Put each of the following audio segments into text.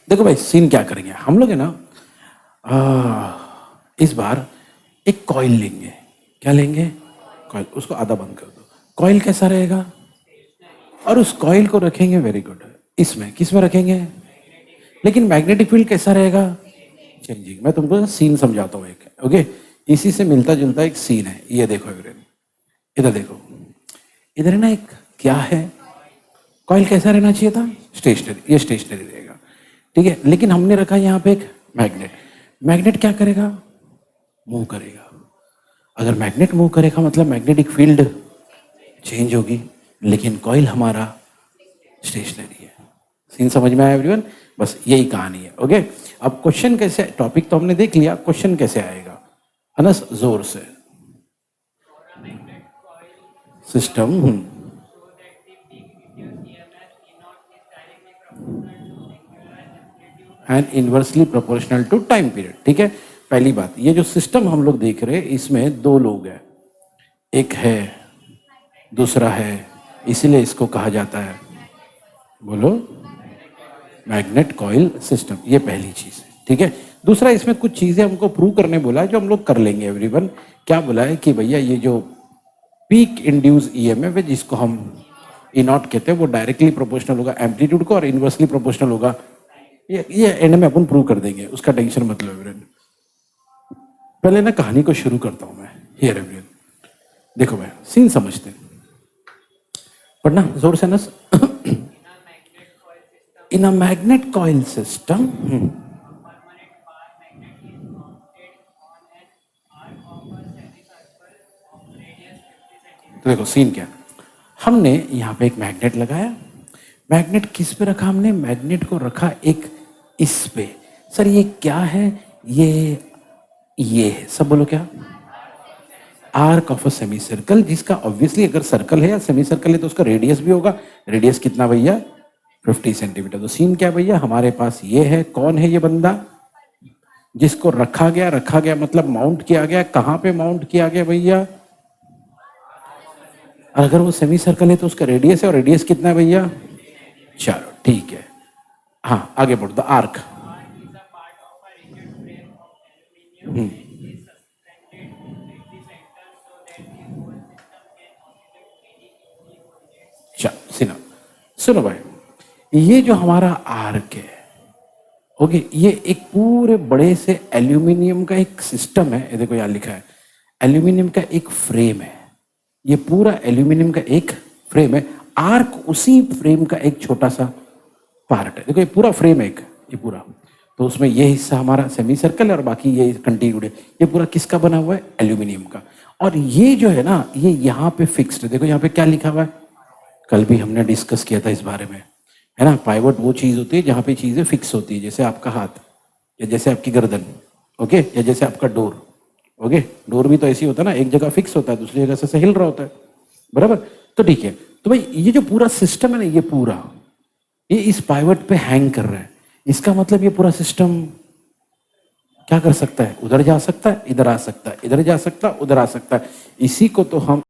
देखो भाई सीन क्या करेंगे हम लोग है ना। इस बार एक कॉइल लेंगे। क्या लेंगे? कॉइल। उसको आधा बंद कर दो। कॉइल कैसा रहेगा? और उस कॉइल को रखेंगे, वेरी गुड, इसमें किस में रखेंगे? लेकिन मैग्नेटिक फील्ड कैसा रहेगा? चेंजिंग। मैं तुमको सीन समझाता हूँ एक, ओके। इसी से मिलता जुलता एक सीन है, ये देखो एवरेन, इधर देखो। इधर है ना एक, क्या है? कॉइल कैसा रहना चाहिए था? स्टेशनरी। ये स्टेशनरी रहेगा, ठीक है। लेकिन हमने रखा यहाँ पे एक मैग्नेट। मैग्नेट क्या करेगा? मूव करेगा। अगर मैग्नेट मूव करेगा मतलब मैग्नेटिक फील्ड चेंज होगी, लेकिन कॉइल हमारा स्टेशनरी है। सीन समझ में आया एवरीवन? बस यही कहानी है, ओके। अब क्वेश्चन कैसे, टॉपिक तो हमने देख लिया, क्वेश्चन कैसे आएगा? अनस जोर से। System and inversely proportional to time period, ठीक है। पहली बात, ये जो सिस्टम हम लोग देख रहे हैं इसमें दो लोग हैं, एक है, दूसरा है, इसीलिए इसको कहा जाता है, बोलो, मैग्नेट कॉइल सिस्टम। ये पहली चीज है, ठीक है। दूसरा, इसमें कुछ चीजें हमको प्रूव करने बोला है जो हम लोग कर लेंगे एवरीवन। क्या बोला है कि भैया ये जो पीक इंड्यूस ईएमएफ है जिसको हम ई नॉट कहते हैं, वो डायरेक्टली प्रोपोर्शनल होगा एम्पलीट्यूड को और इनवर्सली प्रोपोर्शनल होगा। ये एंड में अपन प्रूव कर देंगे, उसका टेंशन मत लो एवरीवन। पहले ना कहानी को शुरू करता हूं मैं। हियर एवरीवन, देखो मैं सीन समझते हैं, पढ़ना जोर से ना। इन अ मैग्नेट कॉइल सिस्टम, तो देखो सीन क्या, हमने यहाँ पे एक मैग्नेट लगाया। मैग्नेट किस पे रखा हमने? मैग्नेट को रखा एक इस पे। सर ये क्या है? ये है, सब बोलो क्या? Arc of a semi circle, जिसका ऑब्वियसली अगर सर्कल है या सेमी सर्कल है तो उसका रेडियस भी होगा। रेडियस कितना भैया? 50 सेंटीमीटर। तो सीन क्या भैया, हमारे पास ये है, कौन है ये बंदा जिसको रखा गया? रखा गया मतलब माउंट किया गया। कहाँ पे माउंट किया गया भैया? अगर वो सेमी सर्कल है तो उसका रेडियस है, और रेडियस कितना है भैया? चलो ठीक है। हाँ आगे बढ़ो, द आर्क। चलो सुनो, सुनो भाई, ये जो हमारा आर्क है, ओके, ये एक पूरे बड़े से एल्यूमिनियम का एक सिस्टम है। ये देखो यहाँ लिखा है, एल्यूमिनियम का एक फ्रेम है। ये पूरा एल्यूमिनियम का एक फ्रेम है। आर्क उसी फ्रेम का एक छोटा सा पार्ट है। देखो ये पूरा फ्रेम है एक, ये पूरा। तो उसमें ये हिस्सा हमारा सेमी सर्कल है और बाकी ये कंटिन्यूड है। ये पूरा किसका बना हुआ है? एल्यूमिनियम का। और ये जो है ना, ये यहाँ पे फिक्स्ड है। देखो यहाँ पे क्या लिखा हुआ है, कल भी हमने डिस्कस किया था इस बारे में, है ना। पाइवट वो चीज होती है जहाँ पे चीजें फिक्स होती है, जैसे आपका हाथ, या जैसे आपकी गर्दन, ओके, या जैसे आपका डोर, ओके। डोर भी तो ऐसी होता है ना, एक जगह फिक्स होता है, दूसरी जगह से हिल रहा होता है, बराबर। तो ठीक है, तो भाई ये जो पूरा सिस्टम है ना, ये पूरा, ये इस पाइवट पे हैंग कर रहा है। इसका मतलब ये पूरा सिस्टम क्या कर सकता है? उधर जा सकता है, इधर आ सकता है, इधर जा सकता है, उधर आ सकता है। इसी को तो हम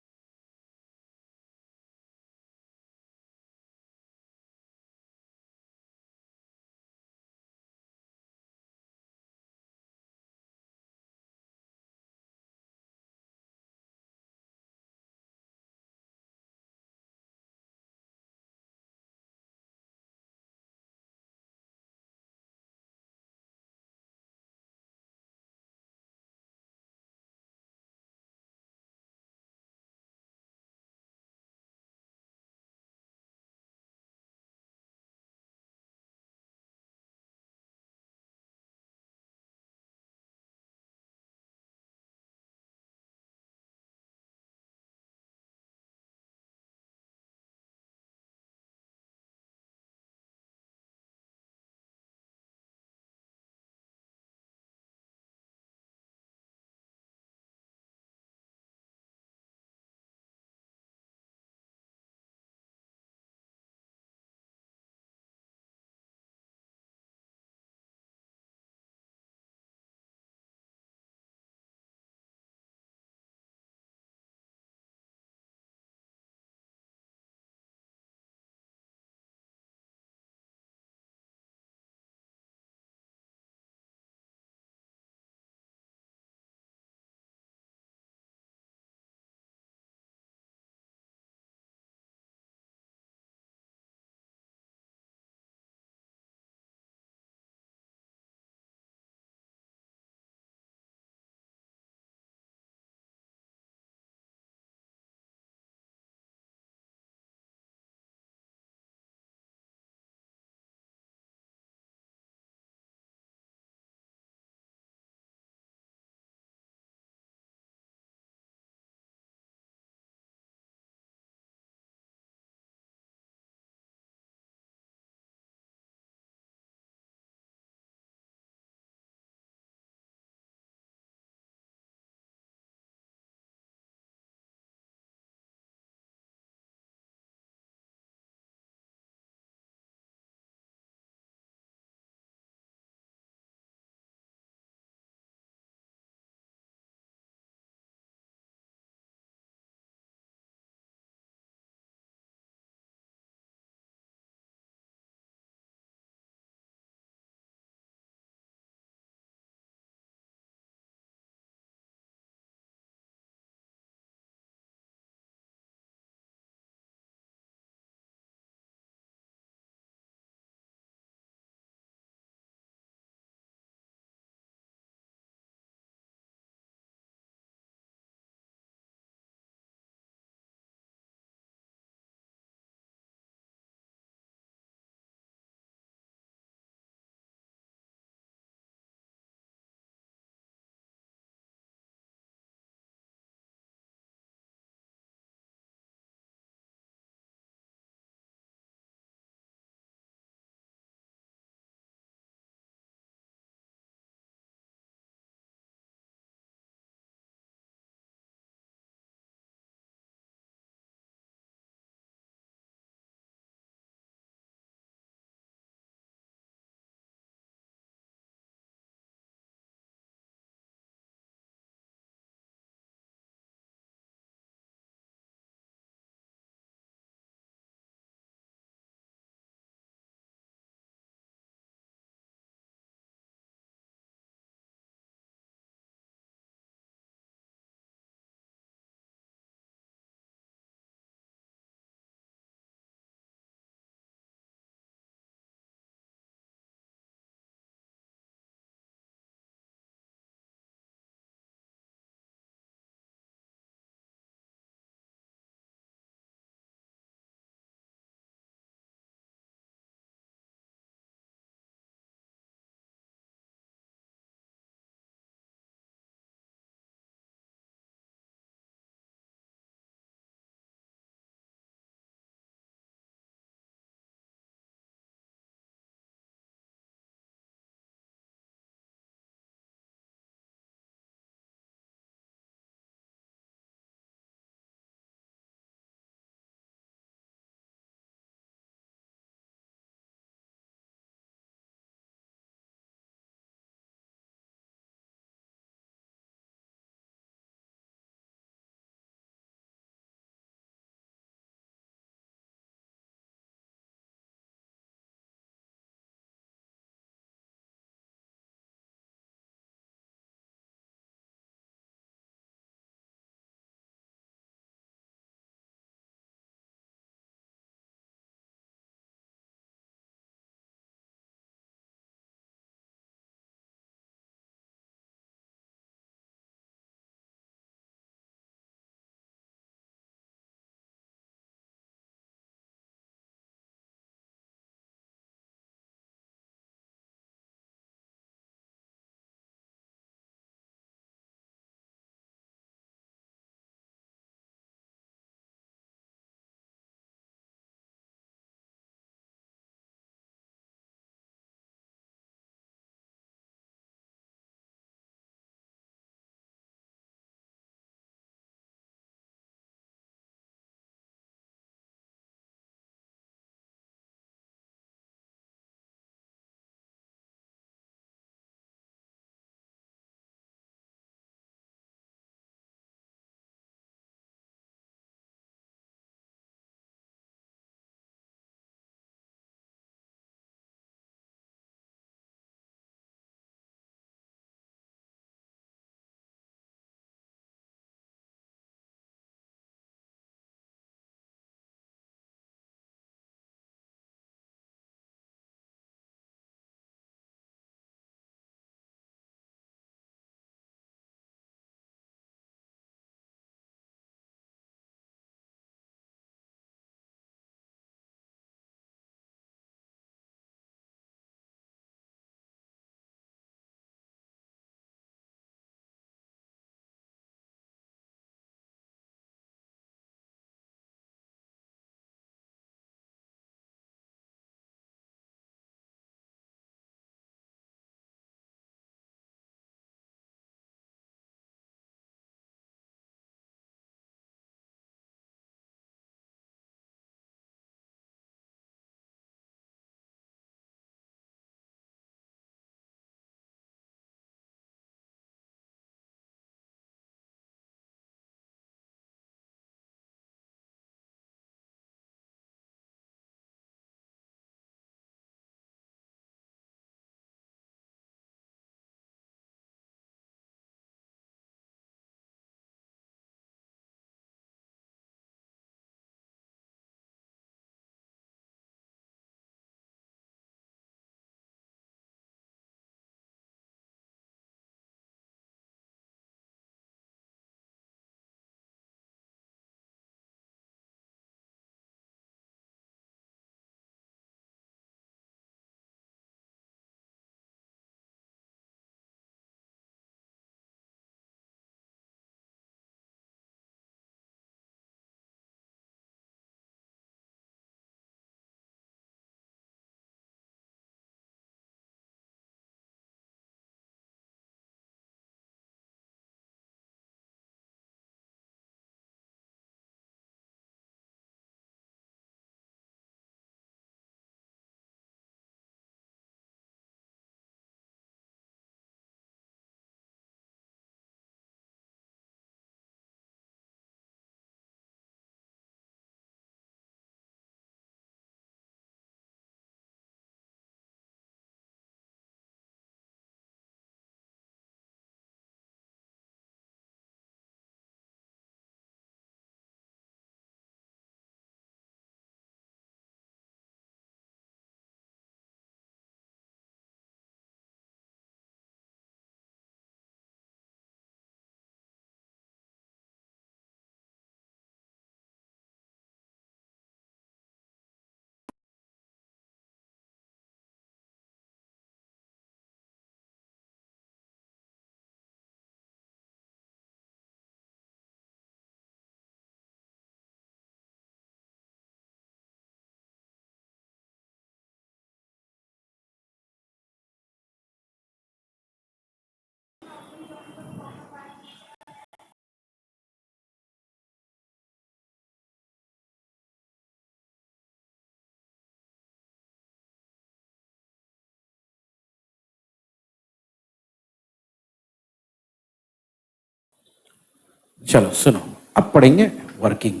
चलो सुनो, अब पढ़ेंगे वर्किंग।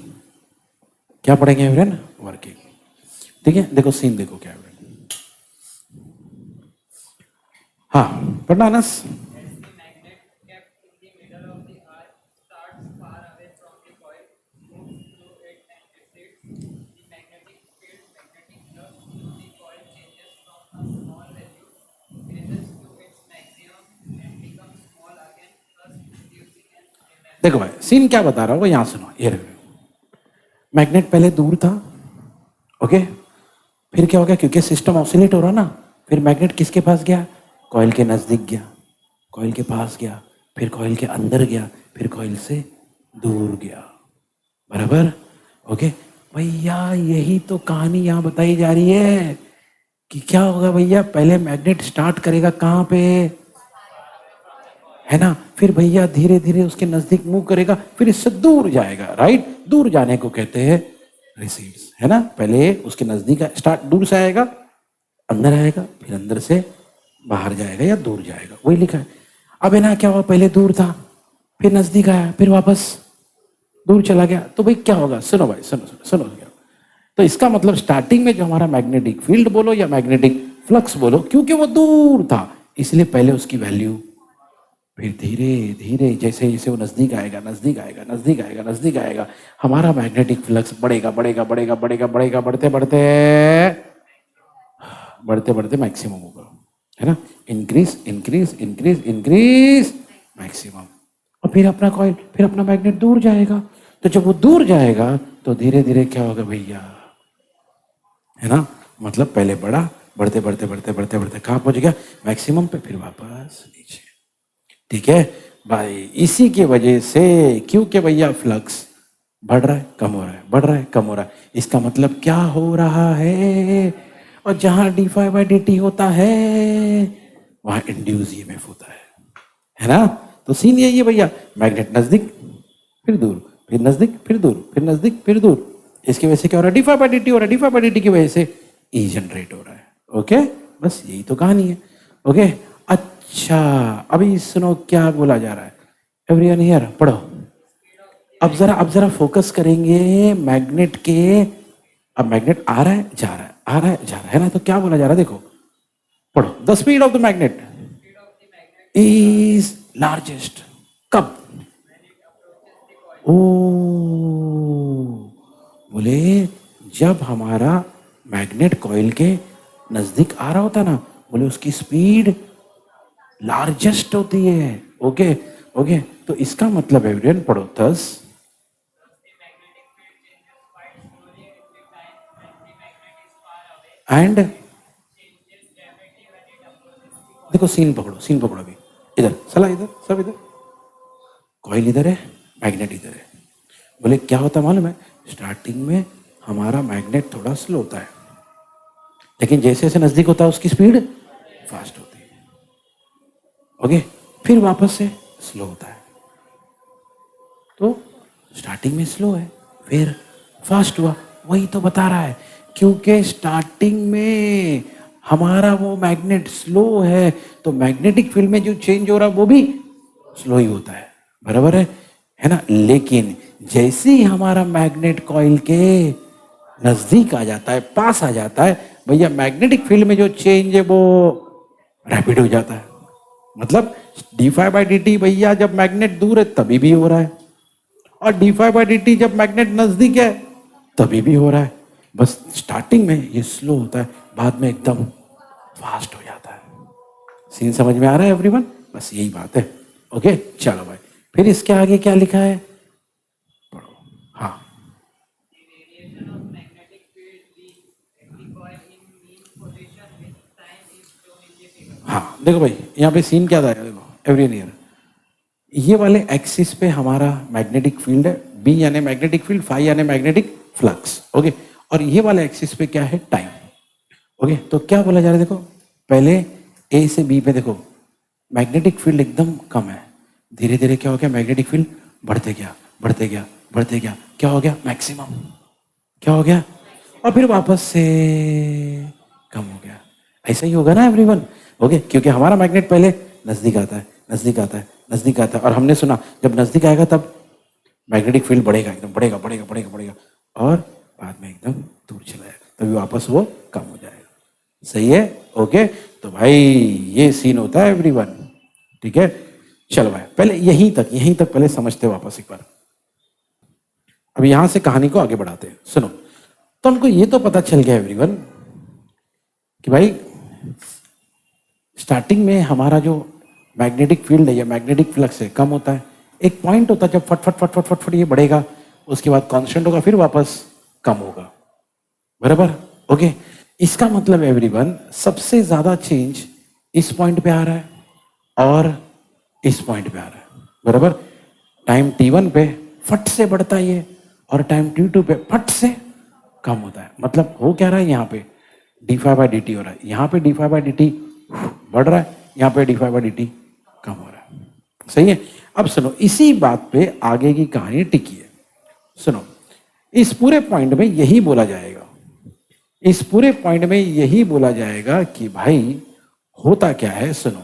क्या पढ़ेंगे एवरेन? वर्किंग। ठीक है, देखो सीन देखो क्या एवरेन। हाँ पढ़ना अनस। देखो भाई सीन क्या बता रहा हूँ यहाँ सुनो, ये मैग्नेट पहले दूर था, ओके, फिर क्या हो गया, क्योंकि सिस्टम ऑसिलेट हो रहा ना, फिर मैग्नेट किसके पास गया? कॉइल के नजदीक गया, कॉइल के पास गया, फिर कॉइल के अंदर गया, फिर कॉइल से दूर गया, बराबर? ओके भैया, यही तो कहानी यहाँ बताई जा रही है कि क्या होगा भैया, पहले मैग्नेट स्टार्ट करेगा कहाँ पे, है ना, फिर भैया धीरे धीरे उसके नजदीक मूव करेगा, फिर इससे दूर जाएगा, राइट? दूर जाने को कहते हैं रिसीड्स, है ना? पहले उसके नजदीक स्टार्ट, दूर से आएगा, अंदर आएगा, फिर अंदर से बाहर जाएगा या दूर जाएगा, वही लिखा है। अब है ना, क्या हुआ, पहले दूर था, फिर नजदीक आया, फिर वापस दूर चला गया, तो भाई क्या होगा? सुनो भाई, सुनो सुनो सुनो क्या। तो इसका मतलब स्टार्टिंग में जो हमारा मैग्नेटिक फील्ड बोलो या मैग्नेटिक फ्लक्स बोलो, क्योंकि वो दूर था इसलिए पहले उसकी वैल्यू, फिर धीरे धीरे जैसे जैसे वो नजदीक आएगा, नजदीक आएगा, नजदीक आएगा, नजदीक आएगा, हमारा मैग्नेटिक फ्लक्स बढ़ेगा बढ़ेगा बढ़ेगा बढ़ेगा बढ़ेगा, बढ़ते बढ़ते बढ़ते बढ़ते मैक्सिमम होगा, है ना? Increase increase increase increase maximum. और फिर अपना कॉइल, फिर अपना मैग्नेट दूर जाएगा, तो जब वो दूर जाएगा तो धीरे धीरे क्या होगा भैया, है ना? मतलब पहले बढ़ा, बढ़ते बढ़ते बढ़ते बढ़ते बढ़ते कहाँ पहुंच गया? मैक्सिमम पे, फिर वापस नीचे। ठीक है भाई, इसी की वजह से, क्योंकि भैया फ्लक्स बढ़ रहा है कम हो रहा है, बढ़ रहा है कम हो रहा है, इसका मतलब क्या हो रहा है? और जहां D phi by D T होता है वहां इंड्यूस ईएमएफ होता है ना? तो सीन यही है भैया, मैग्नेट नजदीक फिर दूर, फिर नजदीक फिर दूर, फिर नजदीक फिर दूर, इसकी वजह से क्या हो रहा है? D phi by D T हो रहा है, D phi by D T की वजह से ई जनरेट हो रहा है। ओके, बस यही तो कहानी है। ओके अच्छा, अभी सुनो क्या बोला जा रहा है, एवरीवन हियर पढ़ो। अब जरा फोकस करेंगे मैग्नेट के। अब मैग्नेट आ रहा है जा रहा है, आ रहा है जा रहा है ना, तो क्या बोला जा रहा है देखो, पढ़ो। The speed of the magnet is largest कब? ओ, बोले जब हमारा मैग्नेट कॉइल के नजदीक आ रहा होता ना, बोले उसकी स्पीड लार्जेस्ट होती है। ओके ओके, तो इसका मतलब एवरीवन पढ़ो, थस एंड, देखो सीन पकड़ो, सीन पकड़ो अभी, इधर सला, इधर सब इधर, कॉइल इधर है, मैग्नेट इधर है। बोले क्या होता है मालूम है, स्टार्टिंग में हमारा मैग्नेट थोड़ा स्लो होता है, लेकिन जैसे जैसे नजदीक होता है उसकी स्पीड फास्ट होती है। ओके, फिर वापस से स्लो होता है, तो स्टार्टिंग में स्लो है, फिर फास्ट हुआ, वही तो बता रहा है, क्योंकि स्टार्टिंग में हमारा वो मैग्नेट स्लो है, तो मैग्नेटिक फील्ड में जो चेंज हो रहा है वो भी स्लो ही होता है, बराबर है ना? लेकिन जैसे ही हमारा मैग्नेट कॉइल के नजदीक आ जाता है, पास आ जाता है, भैया मैग्नेटिक फील्ड में जो चेंज है वो रैपिड हो जाता है। मतलब D phi by D T भैया जब मैग्नेट दूर है तभी भी हो रहा है, और D phi by D T जब मैग्नेट नजदीक है तभी भी हो रहा है। बस स्टार्टिंग में ये स्लो होता है, बाद में एकदम फास्ट हो जाता है। सीन समझ में आ रहा है एवरीवन? बस यही बात है। ओके चलो भाई, फिर इसके आगे क्या लिखा है पढ़ो। हाँ हाँ, देखो भाई यहाँ पे सीन क्या था, देखो एवरी ईयर ये वाले एक्सिस पे हमारा मैग्नेटिक फील्ड है, बी यानी मैग्नेटिक फील्ड, फाई यानी मैग्नेटिक फ्लक्स। ओके, और ये वाले एक्सिस पे क्या है, टाइम। ओके, तो क्या बोला जा रहा है देखो, पहले ए से बी पे देखो मैग्नेटिक फील्ड एकदम कम है, धीरे धीरे क्या हो गया, मैग्नेटिक फील्ड बढ़ते गया बढ़ते गया बढ़ते गया, क्या हो गया, मैक्सिमम, क्या हो गया, और फिर वापस से कम हो गया। ऐसा ही होगा ना एवरीवन? ओके, क्योंकि हमारा मैग्नेट पहले नजदीक आता है, नजदीक आता है, नजदीक आता है, और हमने सुना जब नजदीक आएगा तब मैग्नेटिक फील्ड बढ़ेगा, एकदम बढ़ेगा बढ़ेगा बढ़ेगा बढ़ेगा, और बाद में एकदम दूर चला जाएगा, तभी वापस वो कम हो जाएगा। सही है? ओके। तो भाई ये सीन होता है एवरीवन। ठीक है, चलो भाई पहले यहीं तक पहले समझते वापस एक बार। अब यहां से कहानी को आगे बढ़ाते हैं। सुनो, तो हमको ये तो पता चल गया एवरीवन कि भाई स्टार्टिंग में हमारा जो मैग्नेटिक फील्ड है या मैग्नेटिक फ्लक्स है कम होता है, एक पॉइंट होता है जब फट फट फट फट फट फट ये बढ़ेगा, उसके बाद कांस्टेंट होगा, फिर वापस कम होगा। बराबर? ओके। इसका मतलब एवरीवन सबसे ज्यादा चेंज इस पॉइंट पे आ रहा है और इस पॉइंट पे आ रहा है। बराबर? टाइम t1 पे फट से बढ़ता है ये, और टाइम t2 पे फट से कम होता है। मतलब हो क्या रहा है, यहाँ पे d5/dt हो रहा है, यहाँ पे d5/dt बढ़ रहा है, यहाँ पे d5/dt कम हो रहा है। सही है? अब सुनो, इसी बात पे आगे की कहानी टिकी है। सुनो, इस पूरे पॉइंट में यही बोला जाएगा, इस पूरे पॉइंट में यही बोला जाएगा कि भाई होता क्या है। सुनो,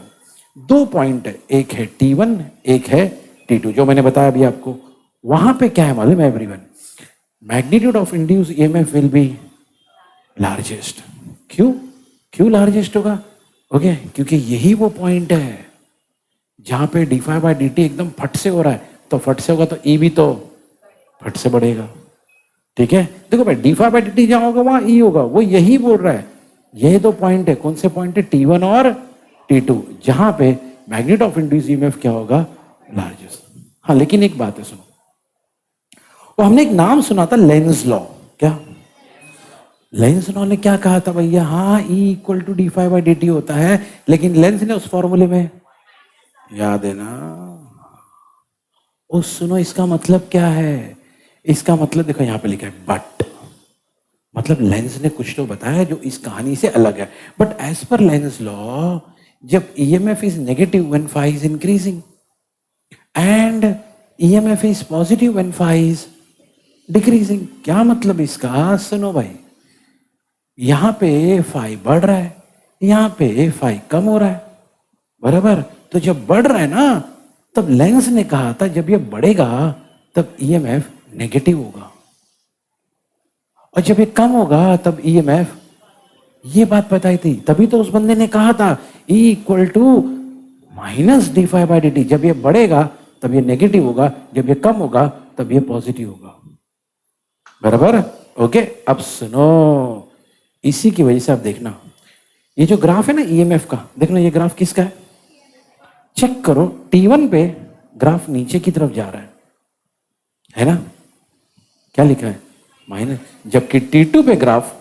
दो पॉइंट है, एक है t1, एक है t2, जो मैंने बताया अभी आपको। वहां पे क्या है मालूम है everyone? Magnitude of induce EMF will be largest. क्यों लार्जेस्ट होगा? ओके, क्योंकि यही वो पॉइंट है जहां पे d5/dt एकदम फट से हो रहा है, तो फट से होगा तो E भी तो फट से बढ़ेगा। ठीक है, देखो भाई d5/dt जहां होगा वहां E होगा, वो यही बोल रहा है। यही दो पॉइंट है। कौन से पॉइंट है? t1 और t2, जहां पे मैग्नेट ऑफ इंड्यूस ईएमएफ क्या होगा? लार्जेस्ट। हाँ, लेकिन एक बात है, सुनो, वो हमने एक नाम सुना था, लेंज लॉ। क्या लेंज लॉ ने क्या कहा था भैया? हाँ, E = d5/dt होता है, लेकिन लेंज ने उस फॉर्मूले में, याद है ना? उस सुनो, इसका मतलब क्या है? इसका मतलब देखो यहाँ पे लिखा है बट, मतलब लेंज ने कुछ तो बताया जो इस कहानी से अलग है। But as per Lenz law, जब EMF is negative when phi is increasing and EMF is positive when phi is decreasing. क्या मतलब इसका? सुनो भाई, यहां पे फाई बढ़ रहा है, यहां पे फाई कम हो रहा है। बराबर? तो जब बढ़ रहा है ना, तब लेंज ने कहा था जब ये बढ़ेगा तब ईएमएफ नेगेटिव होगा, और जब ये कम होगा तब ईएमएफ, ये बात बताई थी। तभी तो उस बंदे ने कहा था E = -d5/dt। जब ये बढ़ेगा तब ये नेगेटिव होगा, जब ये कम होगा तब ये पॉजिटिव होगा। बराबर? ओके। अब सुनो, इसी की वजह से आप देखना, ये जो ग्राफ है ना ईएमएफ का, देखना ये ग्राफ किसका है? चेक करो, t1 पे ग्राफ नीचे की तरफ जा रहा है ना? क्या लिखा है? माइनस। जबकि t2 पे ग्राफ,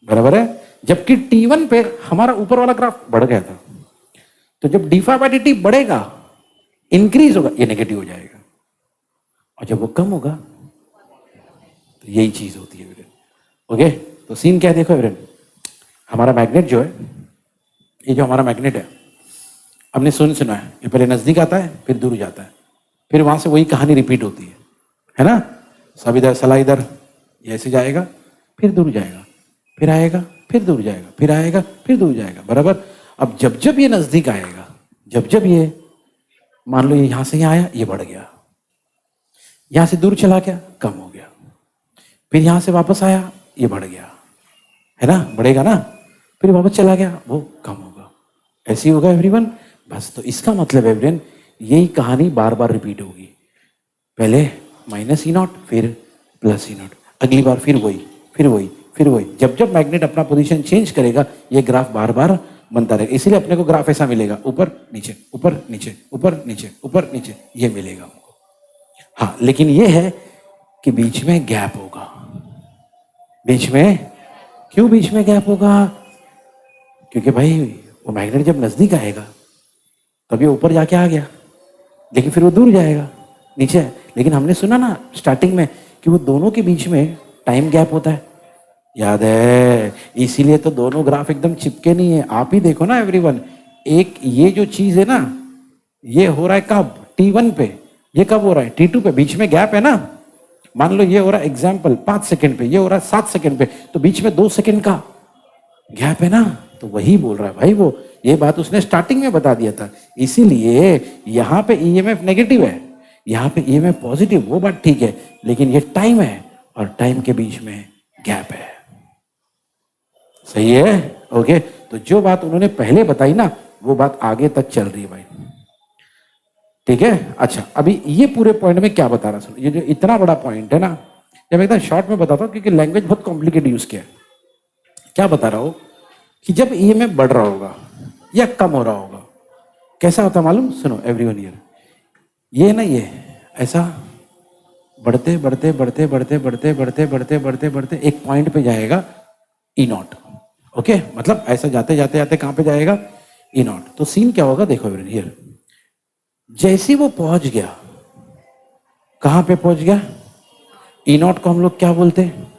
बराबर है, जबकि t1 पे हमारा ऊपर वाला ग्राफ बढ़ गया था। तो जब d5/dt बढ़ेगा, इंक्रीज होगा, ये नेगेटिव हो जाएगा, और जब वो कम होगा तो यही चीज होती है वीरेन। ओके, तो सीन क्या है देखो वीरेन, हमारा मैग्नेट जो है, ये जो हमारा मैग्नेट है, हमने सुना है, ये पहले नजदीक आता है, फिर दूर जाता है, फिर वहां से वही कहानी रिपीट होती है ना? सब इधर सला इधर, ये ऐसे जाएगा, फिर दूर जाएगा, फिर आएगा, फिर दूर जाएगा, फिर आएगा, फिर दूर जाएगा। बराबर? अब जब जब ये नजदीक आएगा, जब जब ये, मान लो ये यहां से यहाँ आया, ये बढ़ गया, यहां से दूर चला गया, कम हो गया, फिर यहां से वापस आया, ये बढ़ गया, है ना? बढ़ेगा ना? फिर वापस चला गया, वो कम होगा। ऐसे ही होगा एवरीवन। बस, तो इसका मतलब एवरीवन, यही कहानी बार बार रिपीट होगी। पहले -E0, फिर +E0, अगली बार फिर वही, फिर वही, फिर वही। जब जब मैग्नेट अपना पोजीशन चेंज करेगा, ये ग्राफ बार बार बनता रहेगा। इसीलिए अपने को ग्राफ ऐसा मिलेगा, ऊपर नीचे, ऊपर नीचे, ऊपर नीचे, ऊपर नीचे, ये मिलेगा हमको। हाँ, लेकिन ये है कि बीच में गैप होगा। बीच में, क्यों बीच में गैप होगा? क्योंकि भाई वो मैग्नेट जब नजदीक आएगा तब ये ऊपर जाके आ गया, लेकिन फिर वो दूर जाएगा, नीचे है। लेकिन हमने सुना ना स्टार्टिंग में कि वो दोनों के बीच में टाइम गैप होता है, याद है? इसीलिए तो दोनों ग्राफ एकदम चिपके नहीं है। आप ही देखो ना एवरीवन, एक ये जो चीज है ना, ये हो रहा है कब? t1 पे। ये कब हो रहा है? t2 पे। बीच में गैप है ना? मान लो ये हो रहा है एग्जाम्पल 5 सेकंड पे, ये हो रहा है 7 सेकंड पे, तो बीच में 2 सेकंड का गैप है ना? तो वही बोल रहा है भाई, वो ये बात उसने स्टार्टिंग में बता दिया था। इसीलिए यहाँ पे ईएमएफ नेगेटिव है, यहाँ पे ईएमएफ पॉजिटिव, वो बात ठीक है, लेकिन ये टाइम है और टाइम के बीच में गैप है। सही है? ओके, तो जो बात उन्होंने पहले बताई ना, वो बात आगे तक चल रही है भाई। ठीक है? अच्छा, अभी ये पूरे पॉइंट में क्या बता रहा सुनो, ये जो इतना बड़ा पॉइंट है ना, जब एकदम शॉर्ट में बताता हूँ क्योंकि लैंग्वेज बहुत कॉम्प्लिकेटेड यूज किया है। क्या बता रहा हूँ कि जब ईएमएफ बढ़ रहा होगा या कम हो रहा होगा, कैसा होता मालूम? सुनो एवरीवन हियर, ये ना ये ऐसा बढ़ते बढ़ते बढ़ते बढ़ते बढ़ते बढ़ते बढ़ते बढ़ते बढ़ते एक पॉइंट पे जाएगा ई नॉट। ओके, मतलब ऐसा जाते जाते जाते कहां पे जाएगा? ई नॉट। तो सीन क्या होगा देखो एवरीवन हियर, जैसे वो पहुंच गया, कहां पे पहुंच गया? ई नॉट को हम लोग क्या बोलते हैं?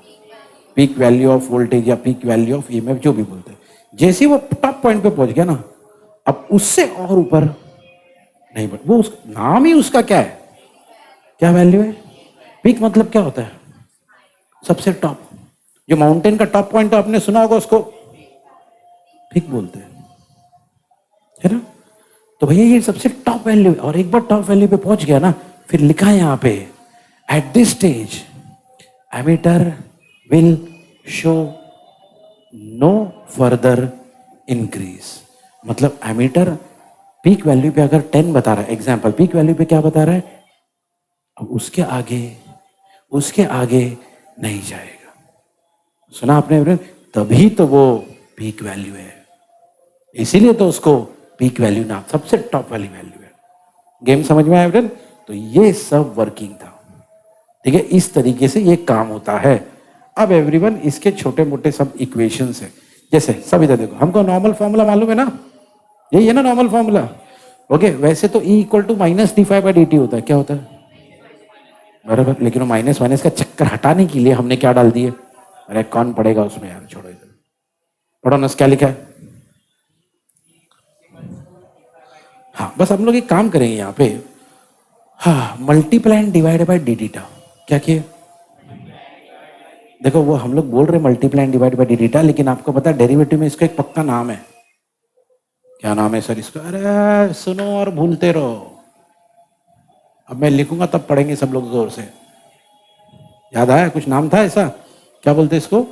पीक वैल्यू ऑफ वोल्टेज या पीक वैल्यू ऑफ ईएमएफ, जो भी बोलते हैं। जैसे वो टॉप पॉइंट पे पहुंच गया ना, अब उससे और ऊपर नहीं बढ़, वो नाम ही उसका क्या है? क्या वैल्यू है? पीक मतलब क्या होता है? सबसे टॉप, जो माउंटेन का टॉप पॉइंट आपने सुना होगा उसको पीक बोलते हैं, है ना? तो भैया ये सबसे टॉप वैल्यू, और एक बार टॉप वैल्यू पे पहुंच गया ना, फिर लिखा है यहां पे at this stage ammeter will show no further increase. मतलब एमीटर पीक वैल्यू पे अगर 10 बता रहा है, एग्जांपल पीक वैल्यू पे क्या बता रहा है, अब उसके आगे नहीं जाएगा। सुना आपने? तभी तो वो पीक वैल्यू है, इसीलिए तो उसको पीक वैल्यू नाम, सबसे टॉप वाली वैल्यू है। गेम समझ में आया एवरीवन? तो ये सब वर्किंग था। ठीक है, इस तरीके से ये काम होता है। अब एवरीवन इसके छोटे मोटे सब इक्वेशंस है, जैसे सब इधर देखो, हमको नॉर्मल फॉर्मूला मालूम है ना, यही है ना नॉर्मल फॉर्मूला। ओके, वैसे तो E equal to minus d∅/dt होता है। क्या होता है? बराबर, लेकिन वो माइनस माइनस का चक्कर हटाने के लिए हमने क्या डाल दिए? अरे कौन पढ़ेगा उसमें यार, छोड़ो इधर, पढ़ो ना क्या लिखा है। हाँ, बस हम लोग एक काम करेंगे यहाँ पे, हाँ, multiply and divide by D theta. क्या किए? देखो वो हम लोग बोल रहे multiply and divide by D theta, लेकिन आपको पता है डेरिवेटिव में इसका एक पक्का नाम है। क्या नाम है सर इसका? अरे सुनो और भूलते रहो, अब मैं लिखूंगा तब पढ़ेंगे सब लोग जोर से। याद आया? कुछ नाम था ऐसा, क्या बोलते इसको?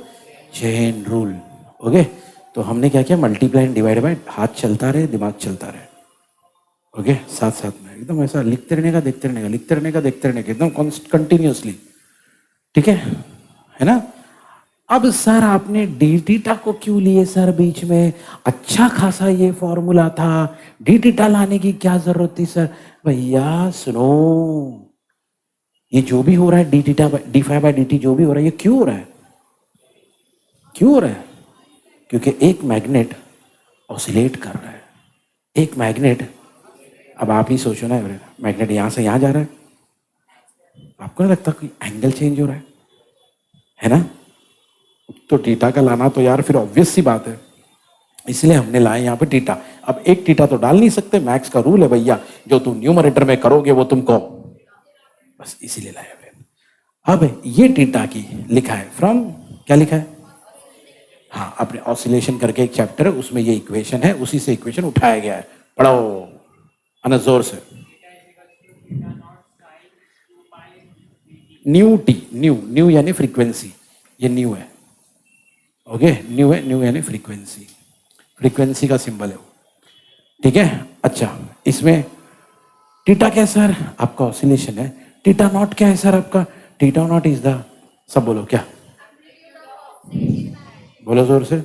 Chain rule. ओके, तो हमने क्या किया? मल्टीप्लाई एंड डिवाइड बाय, हाथ चलता रहे दिमाग चलता रहे। ओके, साथ साथ में एकदम ऐसा लिखते रहने का, देखते रहने का, लिखते रहने का, देखते रहने का, एकदम कंटिन्यूअसली। ठीक है ना? अब सर आपने डी थीटा को क्यों लिए सर बीच में? अच्छा खासा ये फॉर्मूला था, डी थीटा लाने की क्या जरूरत थी सर? भैया सुनो, ये जो भी हो रहा है डी थीटा d∅/dt जो भी हो रहा है, ये क्यों हो रहा है? क्यों हो रहा है? क्योंकि एक मैग्नेट ऑसिलेट कर रहा है। एक मैग्नेट, अब आप ही सोचो ना, मैग्नेट यहां से यहां जा रहा है, आपको नहीं लगता कोई एंगल चेंज हो रहा है ना? तो थीटा का लाना तो यार फिर ऑब्वियस सी बात है, इसलिए हमने लाए यहाँ पे थीटा। अब एक थीटा तो डाल नहीं सकते, मैक्स का रूल है भैया, जो तुम न्यूमरेटर में करोगे वो तुमको, बस इसीलिए लाया। अब ये थीटा की लिखा है फ्रॉम, क्या लिखा है? हाँ, अपने ऑसिलेशन करके एक चैप्टर है, उसमें ये इक्वेशन है, उसी से इक्वेशन उठाया गया है। पढ़ो अना जोर से। न्यू टी, न्यू यानी फ्रीक्वेंसी, ये न्यू है। ओके, न्यू है, न्यू यानी फ्रीक्वेंसी, फ्रीक्वेंसी का सिंबल है वो। ठीक है, अच्छा इसमें थीटा क्या सर? आपका ऑसिलेशन है। थीटा नॉट क्या है सर आपका? थीटा नॉट इज द, सब बोलो क्या, बोलो जोर से।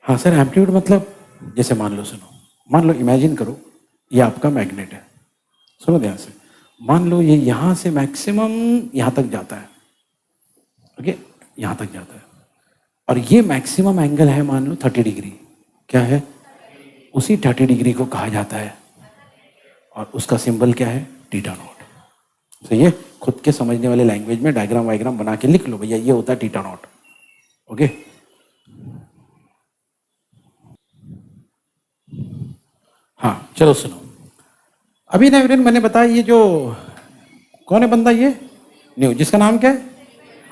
हाँ सर, एम्पलीट्यूड मतलब, जैसे मान लो, सुनो, मान लो इमेजिन करो ये आपका मैग्नेट है, सुनो ध्यान से, मान लो ये यहां से मैक्सिमम यहां तक जाता है। ओके, यहां तक जाता है, और ये मैक्सिमम एंगल है मान लो 30 डिग्री। क्या है? उसी 30 डिग्री को कहा जाता है, और उसका सिंबल क्या है? Theta naught. सही है? खुद के समझने वाले लैंग्वेज में डायग्राम वायग्राम बना के लिख लो भैया, ये होता है थीटा नॉट। ओके, हाँ चलो सुनो, अभी ना मैंने बताया ये जो कौन है बंदा, ये न्यू, जिसका नाम क्या है?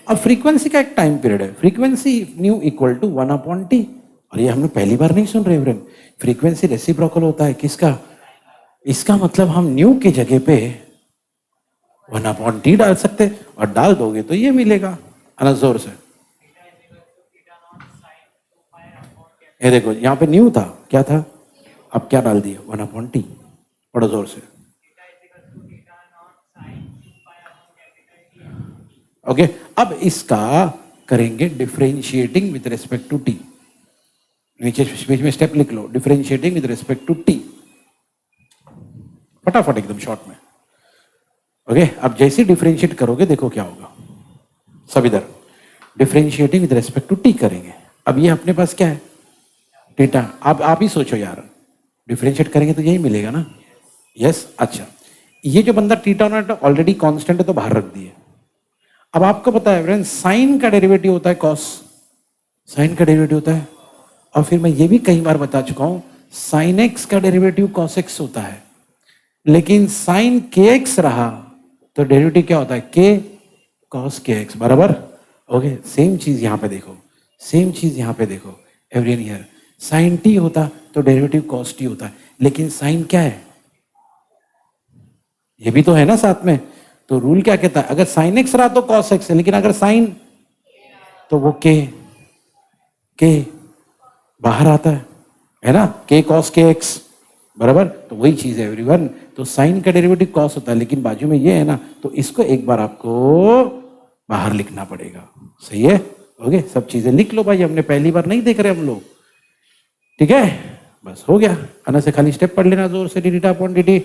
अब फ्रीक्वेंसी का एक टाइम पीरियड है, frequency nu equal to 1/t। और ये हमने पहली बार नहीं सुन रहे फ्रेंड। फ्रीक्वेंसी रेसिप्रोकल होता है किसका? इसका मतलब हम न्यू की जगह पे 1/t डाल सकते हैं, और डाल दोगे तो ये मिलेगा। आना जोर से। ये देखो यहाँ पे न्यू था, क्या था, अब क्या डाल दिया? 1/t। पढ़ो जोर से। ओके, अब इसका करेंगे differentiating with respect to T. नीचे बीच में स्टेप लिख लो, differentiating with respect to T, फटाफट एकदम शॉर्ट में। ओके, अब जैसे डिफरेंशिएट करोगे देखो क्या होगा। सब इधर differentiating with respect to T करेंगे। अब ये अपने पास क्या है? थीटा। अब आप ही सोचो यार, डिफरेंशिएट करेंगे तो यही मिलेगा ना? यस। अच्छा, ये जो बंदा थीटा नॉट ऑलरेडी कांस्टेंट है तो बाहर रख दिए। अब आपको पता है फ्रेंड्स, साइन का डेरिवेटिव होता है कॉस, साइन का डेरिवेटिव होता है। और फिर मैं ये भी कई बार बता चुका हूं, साइन एक्स का डेरिवेटिव कॉस एक्स होता है। लेकिन साइन के एक्स रहा तो डेरिवेटिव क्या होता है? के कॉस के एक्स बराबर। ओके, सेम चीज यहां पे देखो, सेम चीज यहां पे देखो एवरीवन हियर। साइन टी होता तो डेरिवेटिव कॉस टी होता है, लेकिन साइन क्या है? ये भी तो है ना साथ में। तो रूल क्या कहता है? अगर साइन एक्स रहा तो कॉस एक्स है, लेकिन अगर साइन तो वो के बाहर आता है ना? के कॉस के एक्स बराबर। तो वही चीज है एवरीवन। तो साइन का डेरिवेटिव कॉस होता है, लेकिन बाजू में ये है ना, तो इसको एक बार आपको बाहर लिखना पड़ेगा। सही है? ओके, सब चीजें लिख लो भाई, हमने पहली बार नहीं देख रहे हम लोग। ठीक है, बस हो गया। आना से खाली स्टेप पढ़ लेना जोर से, D theta upon D T.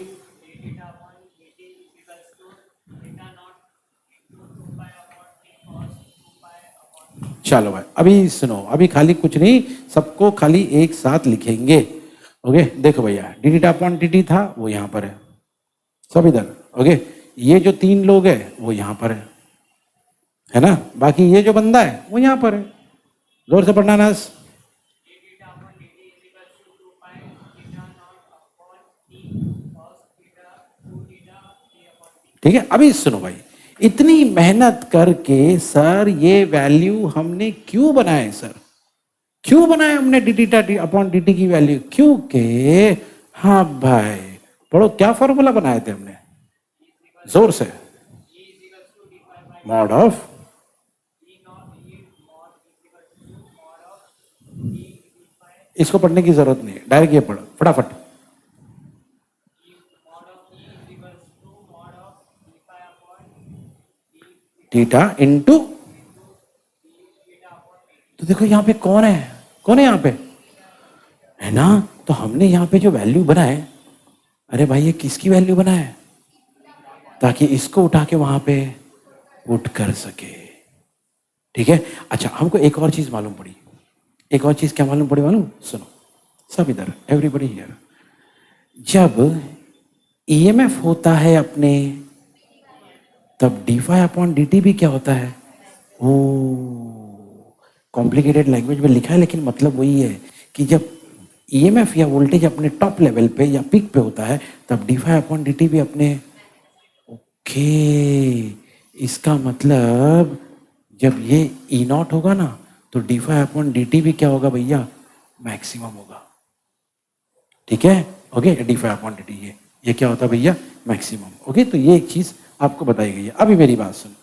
चलो भाई, अभी सुनो, अभी खाली कुछ नहीं, सबको खाली एक साथ लिखेंगे। ओके, देखो भैया, D theta upon D T था वो यहाँ पर है, सब इधर। ओके, ये जो तीन लोग है वो यहाँ पर है ना? बाकी ये जो बंदा है वो यहाँ पर है। जोर से पढ़ना नास। ठीक है, अभी सुनो भाई, इतनी मेहनत करके सर ये वैल्यू हमने क्यों बनाए? सर क्यों बनाए हमने D theta upon D T की वैल्यू? क्योंकि हाँ भाई, पढ़ो, क्या फॉर्मूला बनाए थे हमने? जोर से, मॉड ऑफ, इसको पढ़ने की जरूरत नहीं है, डायरेक्ट ये पढ़ो फटाफट। थीटा इनटू, तो देखो यहाँ पे कौन है? कौन है यहाँ पे? है ना? तो हमने यहाँ पे जो वैल्यू बनाए, अरे भाई ये किसकी वैल्यू बनाए? ताकि इसको उठा के वहां पे पुट कर सके। ठीक है, अच्छा, हमको एक और चीज मालूम पड़ी। एक और चीज क्या मालूम पड़ी? मालूम? सुनो सब इधर, एवरीबॉडी हियर। जब ईएमएफ होता है अपने, तब D phi upon D T भी क्या होता है? ओ, कॉम्प्लिकेटेड लैंग्वेज में लिखा है, लेकिन मतलब वही है कि जब ईएमएफ या वोल्टेज अपने टॉप लेवल पे या पीक पे होता है, तब D phi upon D T भी अपने। ओके, इसका मतलब जब ये ई नॉट होगा ना, तो D phi upon D T भी क्या होगा भैया? मैक्सिमम होगा। ठीक है? Okay, D phi upon D T, ये क्या होता है भैया? मैक्सिमम। ओके, तो ये एक चीज आपको बताई गई है। अभी मेरी बात सुन।